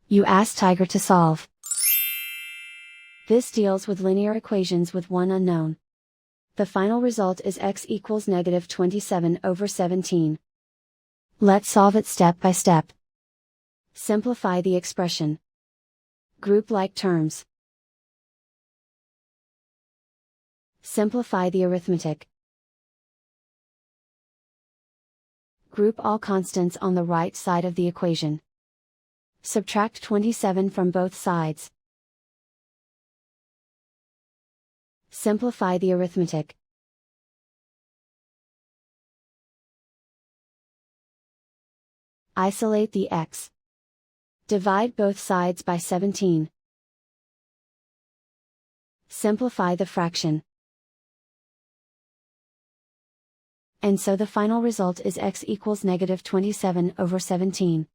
You ask Tiger to solve. This deals with linear equations with one unknown. The final result is x equals negative 27/17. Let's solve it step by step. Simplify the expression. Group like terms. Simplify the arithmetic. Group all constants on the right side of the equation. Subtract 27 from both sides. Simplify the arithmetic. Isolate the x. Divide both sides by 17. Simplify the fraction. And so the final result is x equals negative 27/17.